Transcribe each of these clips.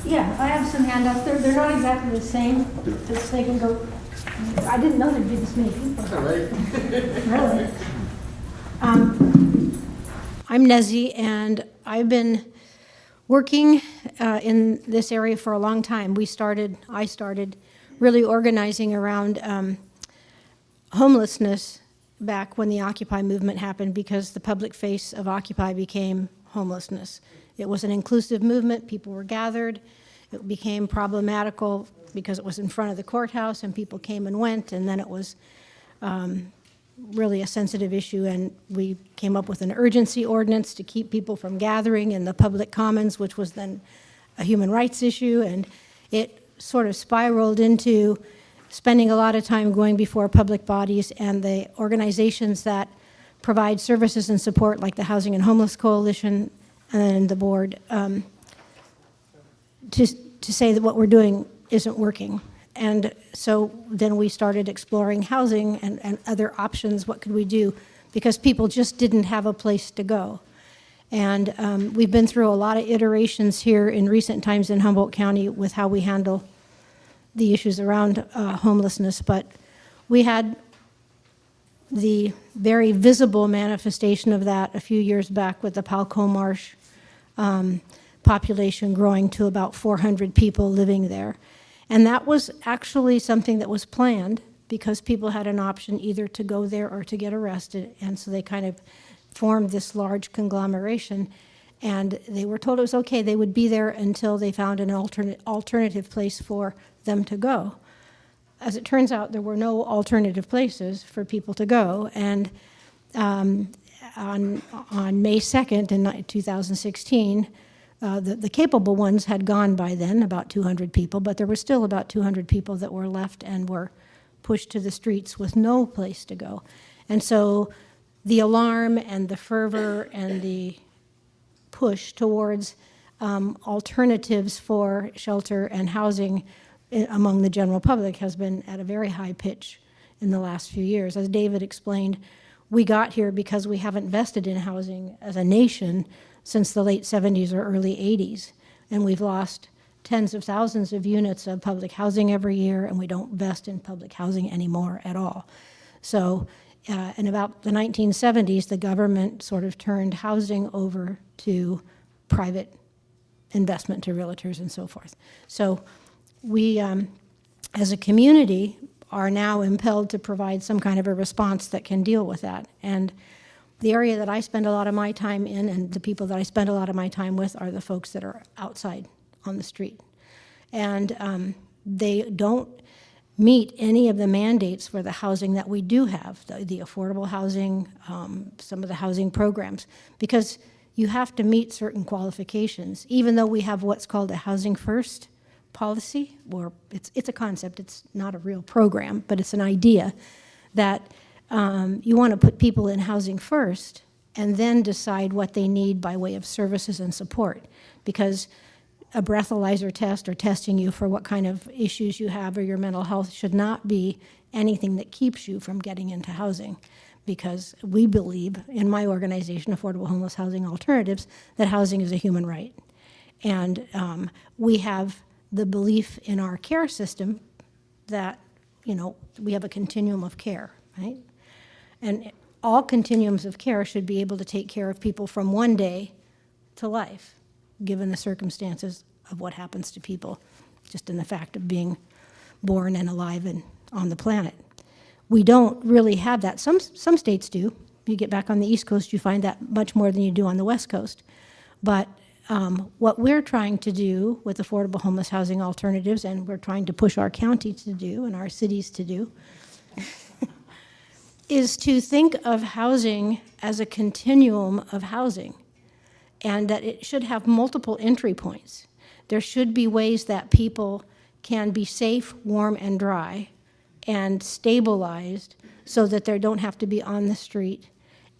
Yeah, I have some handouts. They're not exactly the same. Just they can go. I didn't know there'd be this many people. All right. Really? I'm Nezzy, and I've been working in this area for a long time. I started really organizing around homelessness back when the Occupy movement happened, because the public face of Occupy became homelessness. It was an inclusive movement. People were gathered. It became problematical because it was in front of the courthouse and people came and went, and then it was really a sensitive issue, and we came up with an urgency ordinance to keep people from gathering in the public commons, which was then a human rights issue, and it sort of spiraled into spending a lot of time going before public bodies and the organizations that provide services and support, like the Housing and Homeless Coalition and the board, to say that what we're doing isn't working. And so then we started exploring housing and other options. What could we do? Because people just didn't have a place to go. And we've been through a lot of iterations here in recent times in Humboldt County with how we handle the issues around homelessness. But we had the very visible manifestation of that a few years back with the Palco Marsh population growing to about 400 people living there. And that was actually something that was planned because people had an option either to go there or to get arrested. And so they kind of formed this large conglomeration. And they were told it was okay. They would be there until they found an alternative place for them to go. As it turns out, there were no alternative places for people to go. And on May 2nd in 2016, the capable ones had gone by then, about 200 people, but there were still about 200 people that were left and were pushed to the streets with no place to go. And so the alarm and the fervor and the push towards alternatives for shelter and housing among the general public has been at a very high pitch in the last few years. As David explained, we got here because we haven't invested in housing as a nation since the late 70s or early 80s. And we've lost tens of thousands of units of public housing every year, and we don't invest in public housing anymore at all. So in about the 1970s, the government sort of turned housing over to private investment, to realtors and so forth. So we, as a community, are now impelled to provide some kind of a response that can deal with that. And the area that I spend a lot of my time in, and the people that I spend a lot of my time with, are the folks that are outside on the street. And they don't meet any of the mandates for the housing that we do have, the affordable housing, some of the housing programs, because you have to meet certain qualifications, even though we have what's called a housing first policy, or it's a concept, it's not a real program, but it's an idea that you want to put people in housing first and then decide what they need by way of services and support, because a breathalyzer test or testing you for what kind of issues you have or your mental health should not be anything that keeps you from getting into housing, because we believe in my organization, Affordable Homeless Housing Alternatives, that housing is a human right. And we have the belief in our care system that, you know, we have a continuum of care, right? And all continuums of care should be able to take care of people from one day to life, given the circumstances of what happens to people, just in the fact of being born and alive and on the planet. We don't really have that. Some states do. You get back on the East Coast, you find that much more than you do on the West Coast. But what we're trying to do with Affordable Homeless Housing Alternatives, and we're trying to push our county to do and our cities to do, is to think of housing as a continuum of housing, and that it should have multiple entry points. There should be ways that people can be safe, warm, and dry, and stabilized so that they don't have to be on the street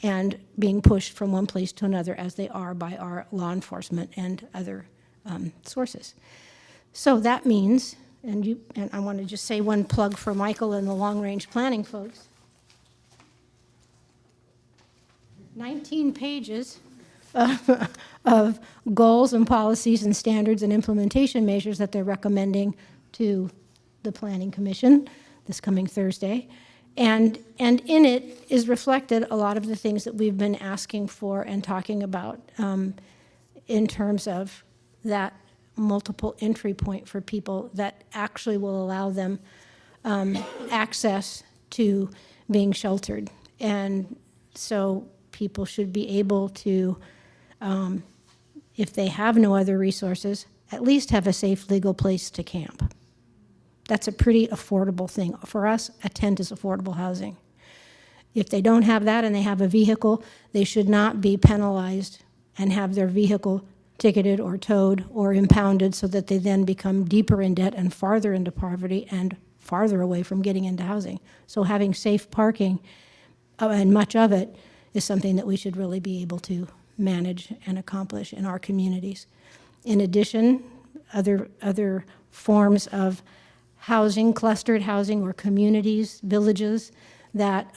and being pushed from one place to another as they are by our law enforcement and other sources. So that means, and I want to just say one plug for Michael and the long-range planning folks, 19 pages of goals and policies and standards and implementation measures that they're recommending to the Planning Commission this coming Thursday. And in it is reflected a lot of the things that we've been asking for and talking about in terms of that multiple entry point for people that actually will allow them access to being sheltered. And so people should be able to, if they have no other resources, at least have a safe legal place to camp. That's a pretty affordable thing. For us, a tent is affordable housing. If they don't have that and they have a vehicle, they should not be penalized and have their vehicle ticketed or towed or impounded so that they then become deeper in debt and farther into poverty and farther away from getting into housing. So having safe parking, and much of it, is something that we should really be able to manage and accomplish in our communities. In addition, other forms of housing, clustered housing, or communities, villages that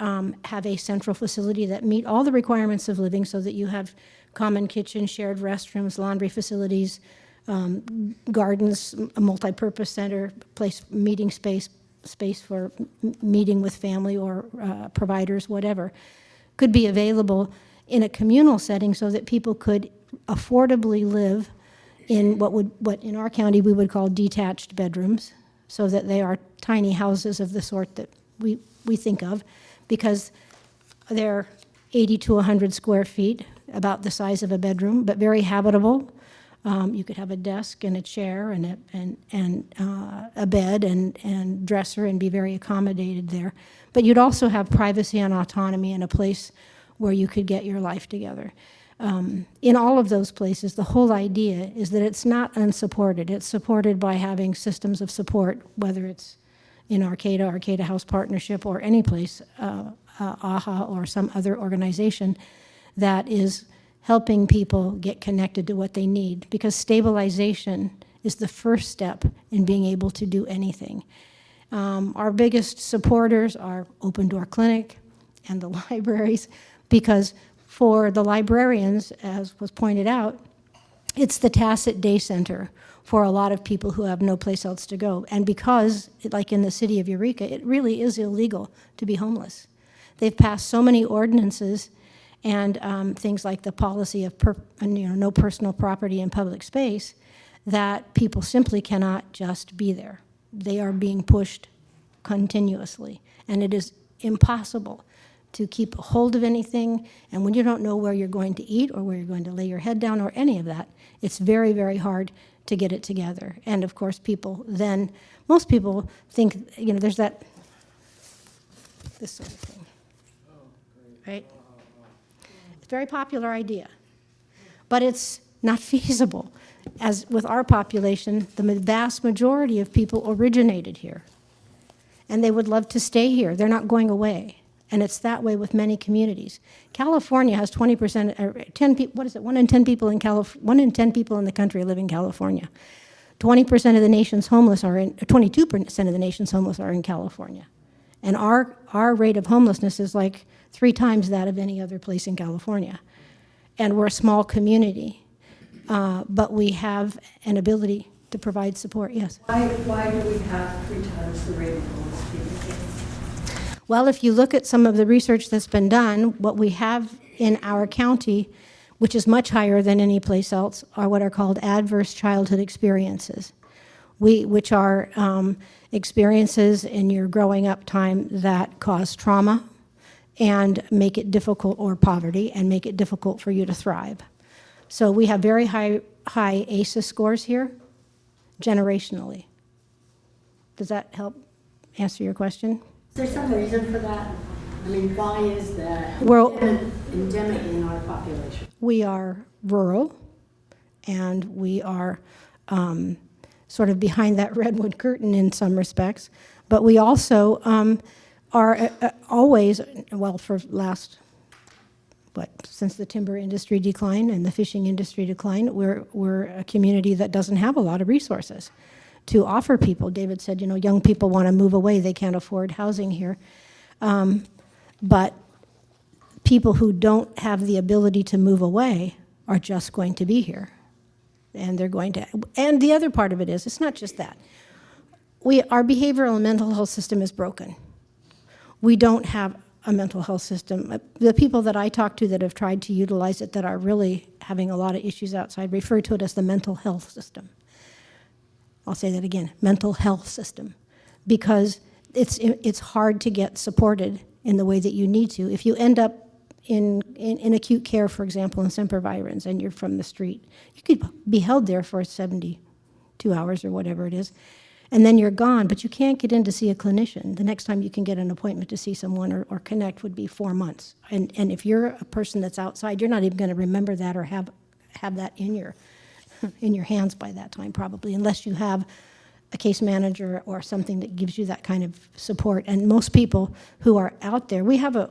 have a central facility that meet all the requirements of living so that you have common kitchen, shared restrooms, laundry facilities, gardens, a multi-purpose center, meeting space for meeting with family or providers, whatever, could be available in a communal setting so that people could affordably live in what in our county we would call detached bedrooms, so that they are tiny houses of the sort that we think of, because they're 80 to 100 square feet, about the size of a bedroom, but very habitable. You could have a desk and a chair and a bed and dresser and be very accommodated there. But you'd also have privacy and autonomy and a place where you could get your life together. In all of those places, the whole idea is that it's not unsupported. It's supported by having systems of support, whether it's in AHHA House Partnership, or any place, AHHA or some other organization that is helping people get connected to what they need, because stabilization is the first step in being able to do anything. Our biggest supporters are Open Door Clinic and the libraries, because for the librarians, as was pointed out, it's the tacit day center for a lot of people who have no place else to go. And because, like in the city of Eureka, it really is illegal to be homeless. They've passed so many ordinances and things like the policy of no personal property in public space, that people simply cannot just be there. They are being pushed continuously, and it is impossible to keep a hold of anything. And when you don't know where you're going to eat or where you're going to lay your head down or any of that, it's very, very hard to get it together. And of course, most people think, there's this sort of thing, right? It's a very popular idea, but it's not feasible. As with our population, the vast majority of people originated here, and they would love to stay here. They're not going away. And it's that way with many communities. California has 20%, 1 in 10 people in 1 in 10 people in the country live in California. 20% of the nation's homeless 22% of the nation's homeless are in California. And our rate of homelessness is like 3 times that of any other place in California. And we're a small community, but we have an ability to provide support. Yes? Why do we have 3 times the rate of homeless people? Well, if you look at some of the research that's been done, what we have in our county, which is much higher than any place else, are what are called adverse childhood experiences, which are experiences in your growing up time that cause trauma and make it difficult, or poverty, and make it difficult for you to thrive. So we have very high AHHA scores here, generationally. Does that help answer your question? Is there some reason for that? I mean, why is that endemic in our population? We are rural, and we are sort of behind that redwood curtain in some respects, but we also are always, well, for since the timber industry decline and the fishing industry decline, we're a community that doesn't have a lot of resources to offer people. David said, young people want to move away. They can't afford housing here. But people who don't have the ability to move away are just going to be here. And they're going to, and the other part of it is, it's not just that. Our behavioral and mental health system is broken. We don't have a mental health system. The people that I talk to that have tried to utilize it that are really having a lot of issues outside refer to it as the mental health system. I'll say that again, mental health system, because it's hard to get supported in the way that you need to. If you end up in acute care, for example, in sempervirens, and you're from the street, you could be held there for 72 hours or whatever it is, and then you're gone, but you can't get in to see a clinician. The next time you can get an appointment to see someone or connect would be 4 months. And if you're a person that's outside, you're not even going to remember that or have that in your hands by that time, probably, unless you have a case manager or something that gives you that kind of support. And most people who are out there, we have a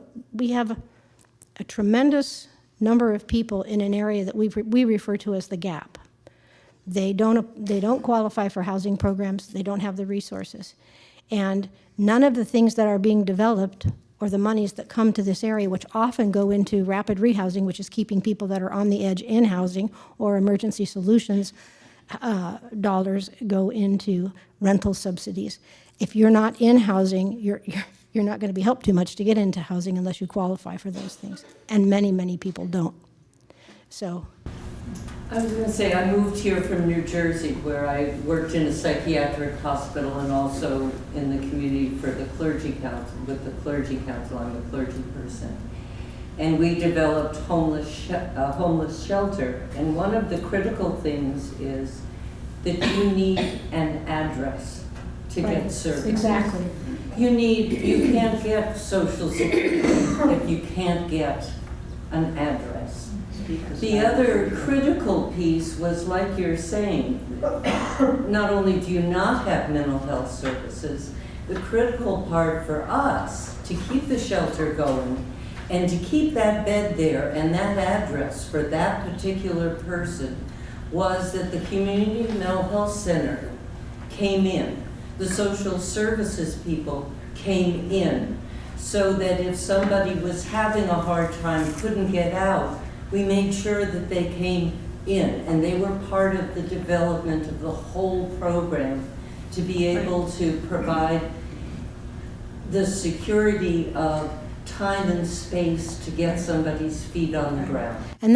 tremendous number of people in an area that we refer to as the gap. They don't qualify for housing programs. They don't have the resources. And none of the things that are being developed or the monies that come to this area, which often go into rapid rehousing, which is keeping people that are on the edge in housing, or emergency solutions, dollars go into rental subsidies. If you're not in housing, you're not going to be helped too much to get into housing unless you qualify for those things. And many, many people don't. So. I was going to say, I moved here from New Jersey, where I worked in a psychiatric hospital and also in the community for the clergy council. With the clergy council, I'm a clergy person. And we developed a homeless shelter. And one of the critical things is that you need an address to get service. Exactly. You can't get Social Security if you can't get an address. The other critical piece was, like you're saying, not only do you not have mental health services, the critical part for us to keep the shelter going and to keep that bed there and that address for that particular person was that the community mental health center came in. The social services people came in, so that if somebody was having a hard time, couldn't get out, we made sure that they came in, and they were part of the development of the whole program to be able to provide the security of time and space to get somebody's feet on the ground. And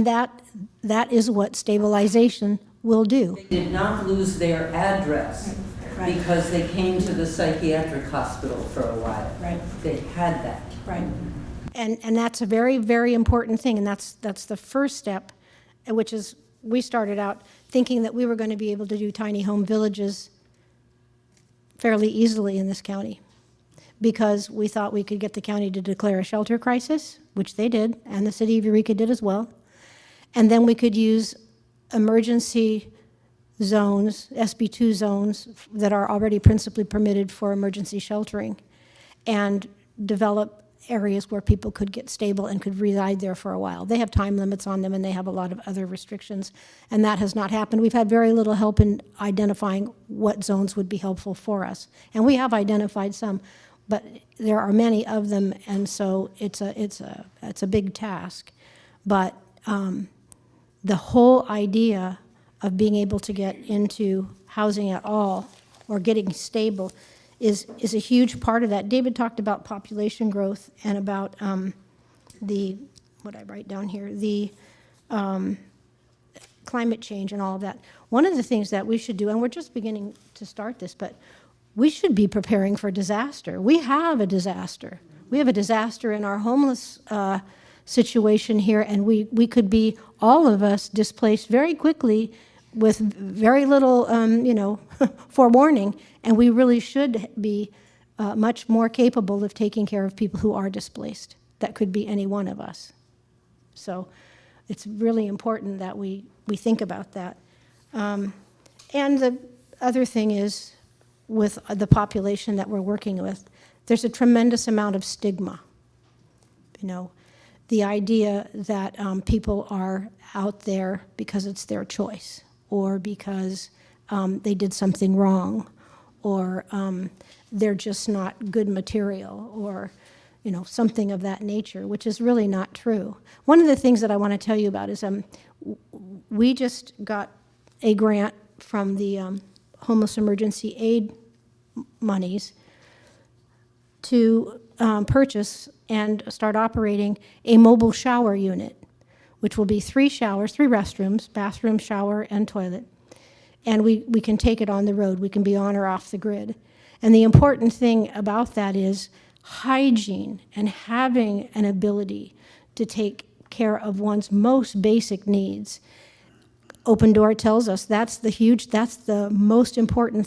that is what stabilization will do. They did not lose their address because they came to the psychiatric hospital for a while. Right. They had that. Right. And that's a very, very important thing, and that's the first step, which is we started out thinking that we were going to be able to do tiny home villages fairly easily in this county, because we thought we could get the county to declare a shelter crisis, which they did, and the city of Eureka did as well, and then we could use emergency zones, SB2 zones, that are already principally permitted for emergency sheltering, and develop areas where people could get stable and could reside there for a while. They have time limits on them, and they have a lot of other restrictions, and that has not happened. We've had very little help in identifying what zones would be helpful for us, and we have identified some, but there are many of them, and so it's a big task. But the whole idea of being able to get into housing at all or getting stable is a huge part of that. David talked about population growth and about what I write down here, the climate change and all of that. One of the things that we should do, and we're just beginning to start this, but we should be preparing for disaster. We have a disaster. We have a disaster in our homeless situation here, and we could be, all of us, displaced very quickly with very little, forewarning, and we really should be much more capable of taking care of people who are displaced. That could be any one of us. So it's really important that we think about that. And the other thing is, with the population that we're working with, there's a tremendous amount of stigma. The idea that people are out there because it's their choice, or because they did something wrong, or they're just not good material, or something of that nature, which is really not true. One of the things that I want to tell you about is we just got a grant from the Homeless Emergency Aid monies to purchase and start operating a mobile shower unit, which will be 3 showers, 3 restrooms, bathroom, shower, and toilet. And we can take it on the road. We can be on or off the grid. And the important thing about that is hygiene and having an ability to take care of one's most basic needs. Open Door tells us that's the most important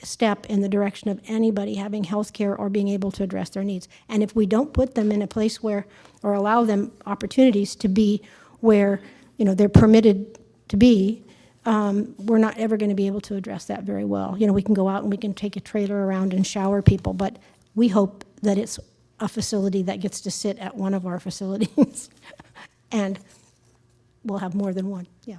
step in the direction of anybody having health care or being able to address their needs. And if we don't put them in a place where, or allow them opportunities to be where, they're permitted to be, we're not ever going to be able to address that very well. We can go out and we can take a trailer around and shower people, but we hope that it's a facility that gets to sit at one of our facilities. And we'll have more than one, yeah.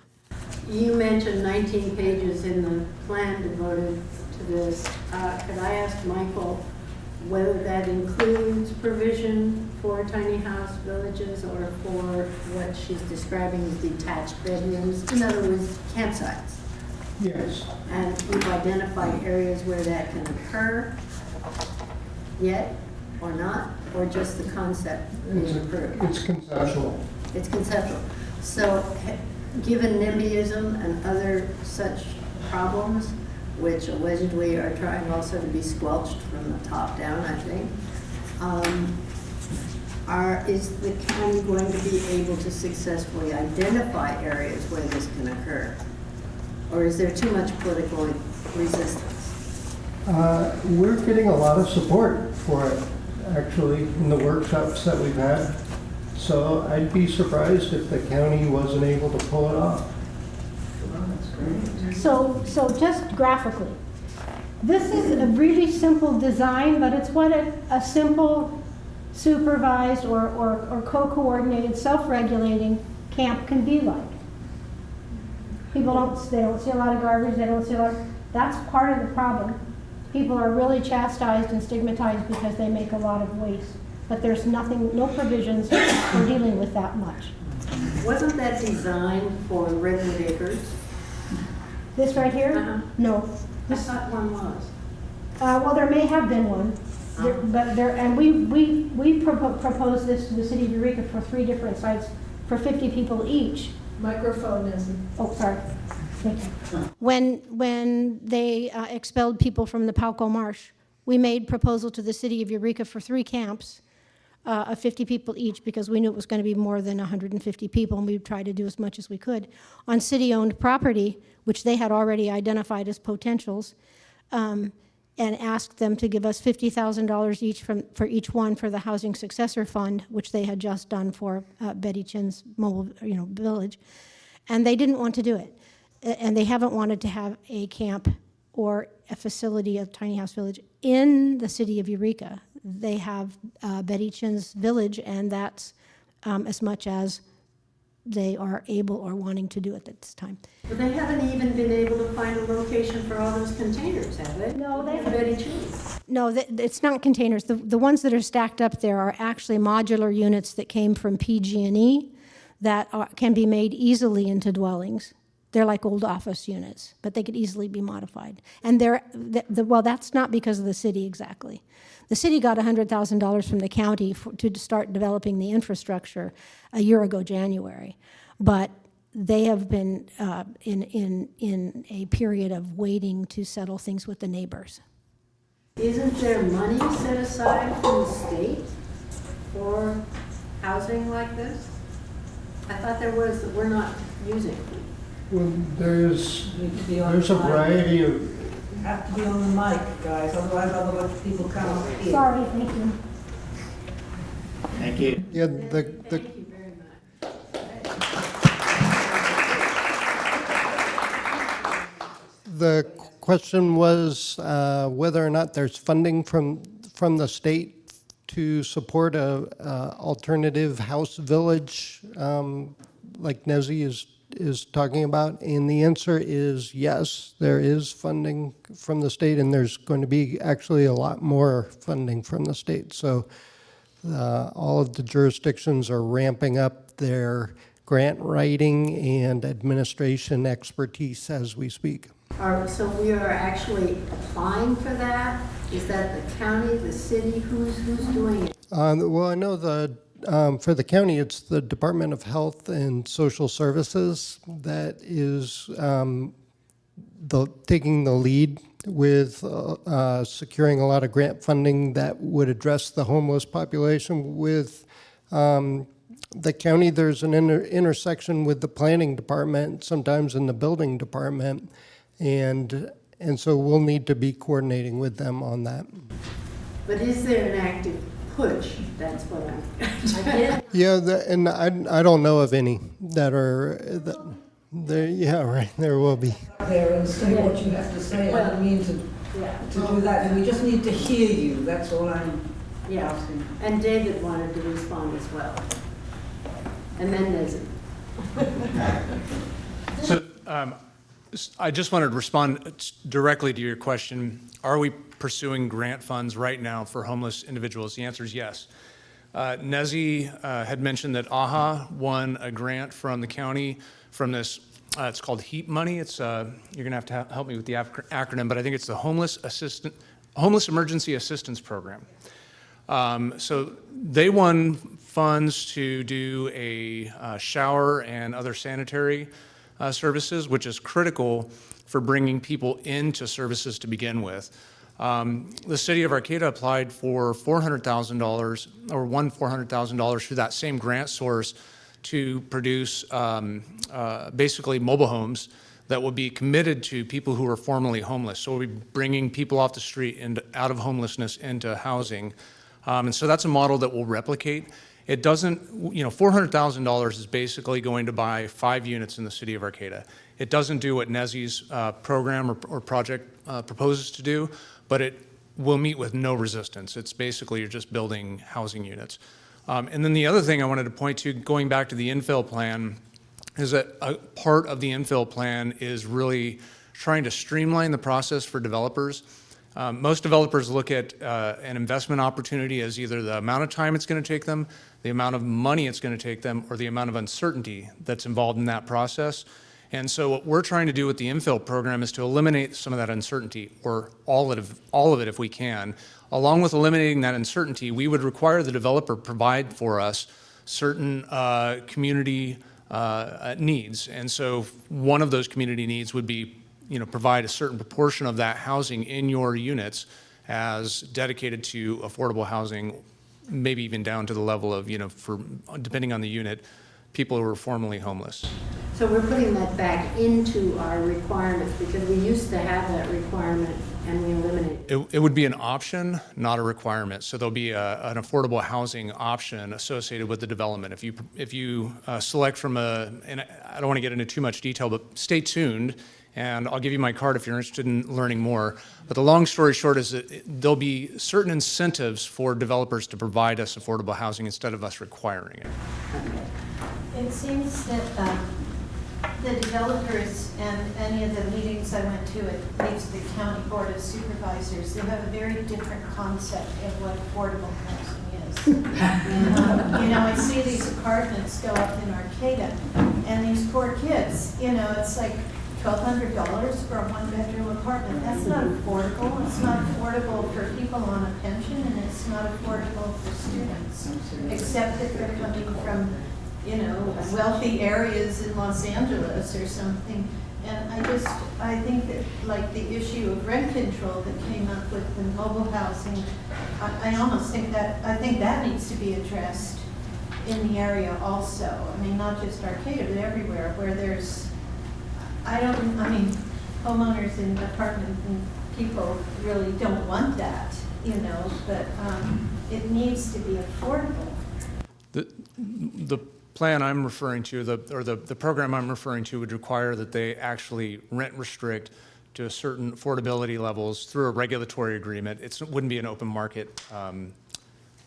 You mentioned 19 pages in the plan devoted to this. Could I ask Michael whether that includes provision for tiny house villages or for what she's describing as detached bedrooms? In other words, campsites. Yes. And you've identified areas where that can occur yet or not, or just the concept is approved? It's conceptual. It's conceptual. So given NIMBYism and other such problems, which allegedly are trying also to be squelched from the top down, I think, is the county going to be able to successfully identify areas where this can occur? Or is there too much political resistance? We're getting a lot of support for it, actually, in the workshops that we've had. So I'd be surprised if the county wasn't able to pull it off. So just graphically, this is a really simple design, but it's what a simple supervised or co-coordinated, self-regulating camp can be like. People don't see a lot of garbage, that's part of the problem. People are really chastised and stigmatized because they make a lot of waste, but there's no provisions for dealing with that much. Wasn't that designed for Redwood Acres? This right here? Uh-huh. No. I thought one was. Well, there may have been one, and we proposed this to the city of Eureka for 3 different sites for 50 people each. Microphone isn't. Oh, sorry. Thank you. When they expelled people from the Pauco Marsh, we made proposal to the city of Eureka for 3 camps of 50 people each because we knew it was going to be more than 150 people, and we would try to do as much as we could on city-owned property, which they had already identified as potentials, and asked them to give us $50,000 each for each one for the Housing Successor Fund, which they had just done for Betty Chin's mobile village, and they didn't want to do it, and they haven't wanted to have a camp or a facility of Tiny House Village in the city of Eureka. They have Betty Chin's village, and that's as much as they are able or wanting to do it at this time. But they haven't even been able to find a location for all those containers, have they? No, they haven't. Betty Chin's. No, it's not containers. The ones that are stacked up there are actually modular units that came from PG&E that can be made easily into dwellings. They're like old office units, but they could easily be modified. And well, that's not because of the city exactly. The city got $100,000 from the county to start developing the infrastructure a year ago, January. But they have been in a period of waiting to settle things with the neighbors. Isn't there money set aside from the state for housing like this? I thought there was that we're not using. Well, there's Need to be on a the mic. variety of, You have to be on the mic, guys, otherwise I'll let people come up here. Sorry, thank you. Thank you. yeah, Thank you very much. the question was whether or not there's funding from the state to support a alternative house village like Nezzy is talking about, and the answer is yes, there is funding from the state, and there's going to be actually a lot more funding from the state. So All of the jurisdictions are ramping up their grant writing and administration expertise as we speak. So we are actually applying for that? Is that the county, the city, who's doing it? Well, I know for the county, it's the Department of Health and Social Services that is taking the lead with securing a lot of grant funding that would address the homeless population. With the county, there's an intersection with the planning department, sometimes in the building department, and so we'll need to be coordinating with them on that. But is there an active push? That's what I'm. Yeah, and I don't know of any that are there. Yeah, right. There will be. There and say what you have to say. I don't mean to do that. And we just need to hear you. That's all I'm asking. And David wanted to respond as well. And then there's. So I just wanted to respond directly to your question. Are we pursuing grant funds right now for homeless individuals? The answer is yes. Nezzy had mentioned that AHHA won a grant from the county from this, it's called HEAP money. It's, you're gonna have to help me with the acronym, but I think it's the Homeless Emergency Assistance Program. So they won funds to do a shower and other sanitary services, which is critical for bringing people into services to begin with. The city of Arcata applied for $400,000 or won $400,000 through that same grant source to produce basically mobile homes that will be committed to people who are formerly homeless. So we'll be bringing people off the street and out of homelessness into housing. And so that's a model that we'll replicate. It doesn't, $400,000 is basically going to buy 5 units in the city of Arcata. It doesn't do what Nezzy's program or project proposes to do, but it will meet with no resistance. It's basically you're just building housing units. And then the other thing I wanted to point to, going back to the infill plan, is that a part of the infill plan is really trying to streamline the process for developers. Most developers look at an investment opportunity as either the amount of time it's going to take them, the amount of money it's going to take them, or the amount of uncertainty that's involved in that process. And so what we're trying to do with the infill program is to eliminate some of that uncertainty, or all of it if we can. Along with eliminating that uncertainty, we would require the developer provide for us certain community needs. And so one of those community needs would be provide a certain proportion of that housing in your units as dedicated to affordable housing, maybe even down to the level of, for depending on the unit, people who were formerly homeless. So we're putting that back into our requirements because we used to have that requirement and we eliminated it. It would be an option, not a requirement. So there'll be an affordable housing option associated with the development. If you select from and I don't want to get into too much detail, but stay tuned. And I'll give you my card if you're interested in learning more. But the long story short is that there'll be certain incentives for developers to provide us affordable housing instead of us requiring it. It seems that the developers and any of the meetings I went to at least the County Board of Supervisors, they have a very different concept of what affordable housing is. I see these apartments go up in Arcata, and these poor kids, it's like $1,200 for a one-bedroom apartment. That's not affordable. It's not affordable for people on a pension, and it's not affordable for students, except that they're coming from wealthy areas in Los Angeles or something. And I think that like the issue of rent control that came up with the mobile housing, I almost think that needs to be addressed in the area also. I mean, not just Arcata, but everywhere where there's, homeowners in apartments and people really don't want that, but it needs to be affordable. The plan I'm referring to, the program I'm referring to would require that they actually rent restrict to certain affordability levels through a regulatory agreement. It wouldn't be an open market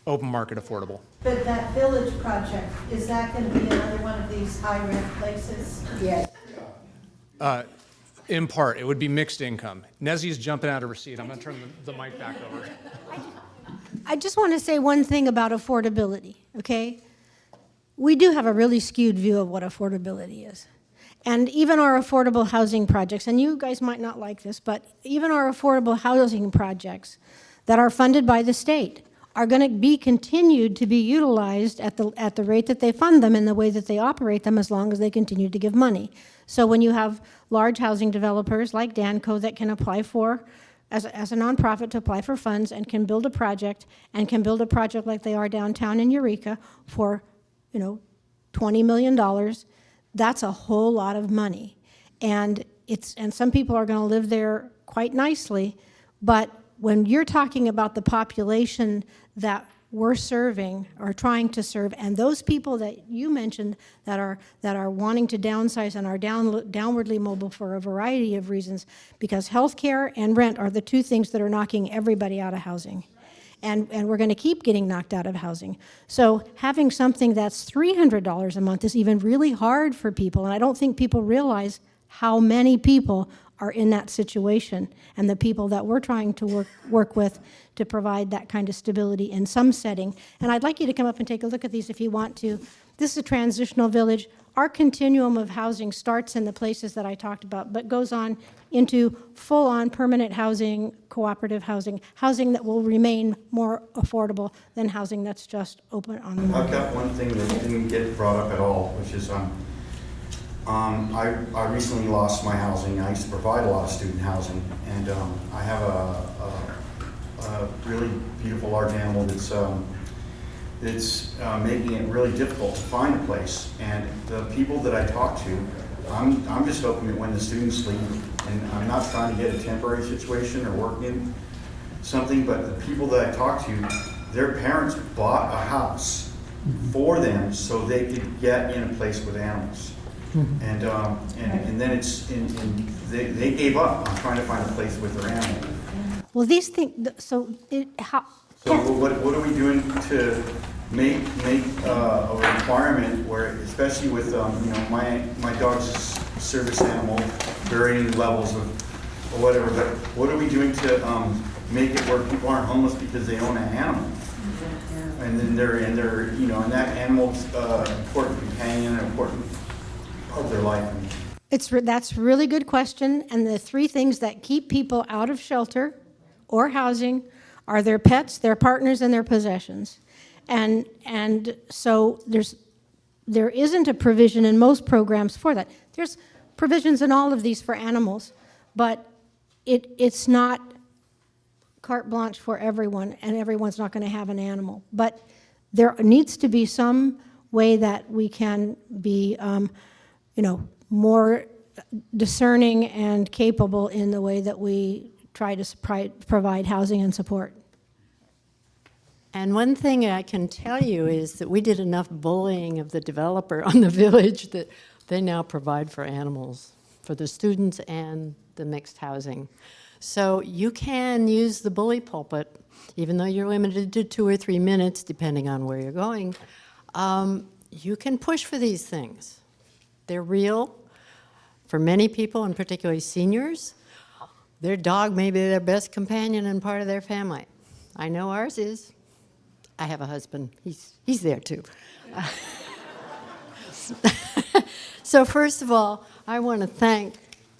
affordable. But that village project, is that going to be another one of these high rent places? Yes. In part, it would be mixed income. Nezzy's jumping out of her seat. I'm going to turn the mic back over. I just want to say one thing about affordability, okay? We do have a really skewed view of what affordability is. And even our affordable housing projects, and you guys might not like this, but even our affordable housing projects that are funded by the state are going to be continued to be utilized at the rate that they fund them and the way that they operate them, as long as they continue to give money. So when you have large housing developers like Danco that can apply for, as a nonprofit, to apply for funds and can build a project, and can build a project like they are downtown in Eureka for, $20 million, that's a whole lot of money. And some people are going to live there quite nicely, but when you're talking about the population that we're serving or trying to serve, and those people that you mentioned that are wanting to downsize and are downwardly mobile for a variety of reasons, because healthcare and rent are the two things that are knocking everybody out of housing. And we're going to keep getting knocked out of housing. So having something that's $300 a month is even really hard for people, and I don't think people realize how many people are in that situation, and the people that we're trying to work with to provide that kind of stability in some setting. And I'd like you to come up and take a look at these if you want to. This is a transitional village. Our continuum of housing starts in the places that I talked about, but goes on into full-on permanent housing, cooperative housing, housing that will remain more affordable than housing that's just open on the market. I've got one thing that didn't get brought up at all, which is I recently lost my housing. I used to provide a lot of student housing, and I have a really beautiful large animal that's making it really difficult to find a place. And the people that I talk to, I'm just hoping that when the students leave, and I'm not trying to get a temporary situation or work in something, but the people that I talk to, their parents bought a house for them so they could get in a place with animals. And then they gave up on trying to find a place with their animal. Well, these things, So what are we doing to make a requirement where, especially with my dog's a service animal, varying levels of or whatever, but what are we doing to make it where people aren't homeless because they own an animal? And then and that animal's important companion, an important part of their life. that's a really good question, and the three things that keep people out of shelter or housing are their pets, their partners, and their possessions. And so there isn't a provision in most programs for that. There's provisions in all of these for animals, but it's not carte blanche for everyone, and everyone's not going to have an animal. But there needs to be some way that we can be, more discerning and capable in the way that we try to provide housing and support. And one thing I can tell you is that we did enough bullying of the developer on the village that they now provide for animals, for the students and the mixed housing. So you can use the bully pulpit, even though you're limited to 2 or 3 minutes, depending on where you're going. You can push for these things. They're real. For many people, and particularly seniors, their dog may be their best companion and part of their family. I know ours is. I have a husband. He's there too. So first of all, I want to thank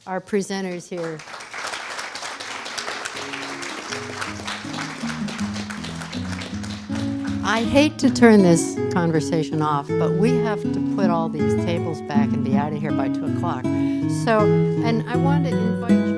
our presenters here. I hate to turn this conversation off, but we have to put all these tables back and be out of here by 2 o'clock. So, and I want to invite you